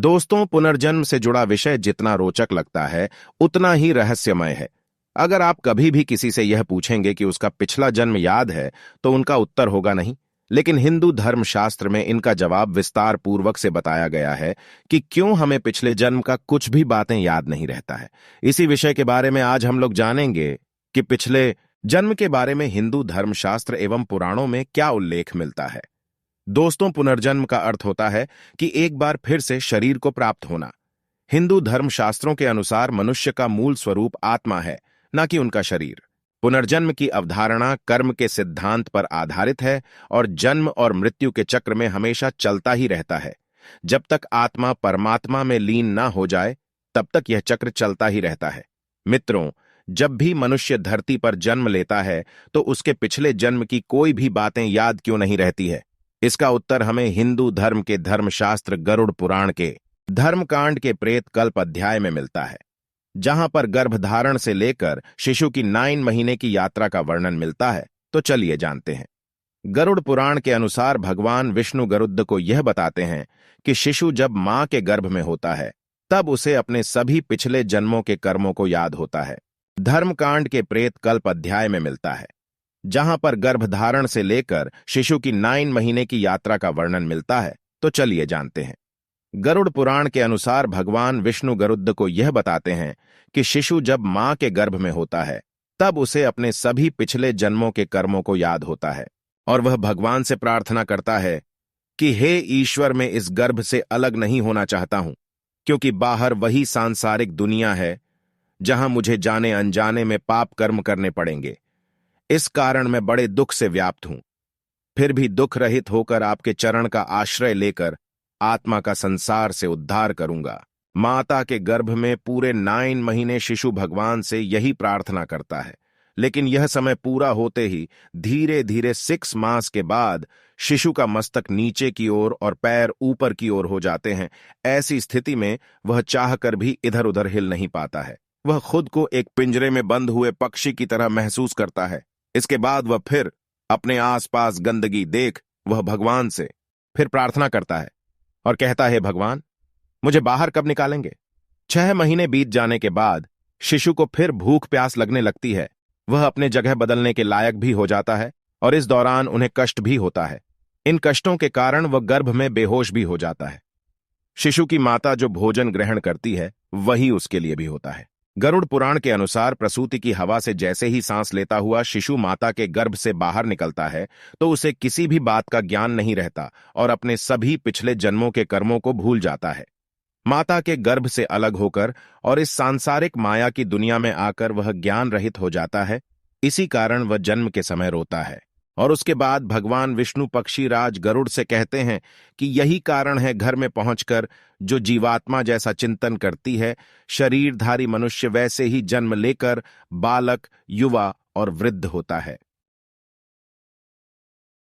दोस्तों, पुनर्जन्म से जुड़ा विषय जितना रोचक लगता है उतना ही रहस्यमय है। अगर आप कभी भी किसी से यह पूछेंगे कि उसका पिछला जन्म याद है तो उनका उत्तर होगा नहीं। लेकिन हिंदू धर्मशास्त्र में इनका जवाब विस्तार पूर्वक से बताया गया है कि क्यों हमें पिछले जन्म का कुछ भी बातें याद नहीं रहता है। इसी विषय के बारे में आज हम लोग जानेंगे कि पिछले जन्म के बारे में हिंदू धर्मशास्त्र एवं पुराणों में क्या उल्लेख मिलता है। दोस्तों, पुनर्जन्म का अर्थ होता है कि एक बार फिर से शरीर को प्राप्त होना। हिंदू धर्मशास्त्रों के अनुसार मनुष्य का मूल स्वरूप आत्मा है, न कि उनका शरीर। पुनर्जन्म की अवधारणा कर्म के सिद्धांत पर आधारित है और जन्म और मृत्यु के चक्र में हमेशा चलता ही रहता है। जब तक आत्मा परमात्मा में लीन न हो जाए तब तक यह चक्र चलता ही रहता है। मित्रों, जब भी मनुष्य धरती पर जन्म लेता है तो उसके पिछले जन्म की कोई भी बातें याद क्यों नहीं रहती है? इसका उत्तर हमें हिंदू धर्म के धर्मशास्त्र गरुड़ पुराण के धर्मकांड के प्रेत कल्प अध्याय में मिलता है, जहां पर गर्भधारण से लेकर शिशु की 9 महीने की यात्रा का वर्णन मिलता है। तो चलिए जानते हैं। गरुड़ पुराण के अनुसार भगवान विष्णु गरुड़ को यह बताते हैं कि शिशु जब मां के गर्भ में होता है तब उसे अपने सभी पिछले जन्मों के कर्मों को याद होता है। धर्मकांड के प्रेत कल्प अध्याय में मिलता है, जहां पर गर्भधारण से लेकर शिशु की 9 महीने की यात्रा का वर्णन मिलता है। तो चलिए जानते हैं। गरुड़ पुराण के अनुसार भगवान विष्णु गरुड़ को यह बताते हैं कि शिशु जब मां के गर्भ में होता है तब उसे अपने सभी पिछले जन्मों के कर्मों को याद होता है और वह भगवान से प्रार्थना करता है कि हे ईश्वर, मैं इस गर्भ से अलग नहीं होना चाहता हूं, क्योंकि बाहर वही सांसारिक दुनिया है जहां मुझे जाने अनजाने में पाप कर्म करने पड़ेंगे। इस कारण मैं बड़े दुख से व्याप्त हूं। फिर भी दुख रहित होकर आपके चरण का आश्रय लेकर आत्मा का संसार से उद्धार करूंगा। माता के गर्भ में पूरे 9 महीने शिशु भगवान से यही प्रार्थना करता है, लेकिन यह समय पूरा होते ही धीरे धीरे 6 मास के बाद शिशु का मस्तक नीचे की ओर और पैर ऊपर की ओर हो जाते हैं। ऐसी स्थिति में वह चाहकर भी इधर उधर हिल नहीं पाता है। वह खुद को एक पिंजरे में बंद हुए पक्षी की तरह महसूस करता है। इसके बाद वह फिर अपने आसपास गंदगी देख वह भगवान से फिर प्रार्थना करता है और कहता है, भगवान, मुझे बाहर कब निकालेंगे? 6 महीने बीत जाने के बाद शिशु को फिर भूख प्यास लगने लगती है। वह अपने जगह बदलने के लायक भी हो जाता है और इस दौरान उन्हें कष्ट भी होता है। इन कष्टों के कारण वह गर्भ में बेहोश भी हो जाता है। शिशु की माता जो भोजन ग्रहण करती है वही उसके लिए भी होता है। गरुड़ पुराण के अनुसार प्रसूति की हवा से जैसे ही सांस लेता हुआ शिशु माता के गर्भ से बाहर निकलता है तो उसे किसी भी बात का ज्ञान नहीं रहता और अपने सभी पिछले जन्मों के कर्मों को भूल जाता है। माता के गर्भ से अलग होकर और इस सांसारिक माया की दुनिया में आकर वह ज्ञान रहित हो जाता है। इसी कारण वह जन्म के समय रोता है और उसके बाद भगवान विष्णु पक्षी राज गरुड़ से कहते हैं कि यही कारण है घर में पहुंचकर जो जीवात्मा जैसा चिंतन करती है, शरीरधारी मनुष्य वैसे ही जन्म लेकर बालक, युवा और वृद्ध होता है।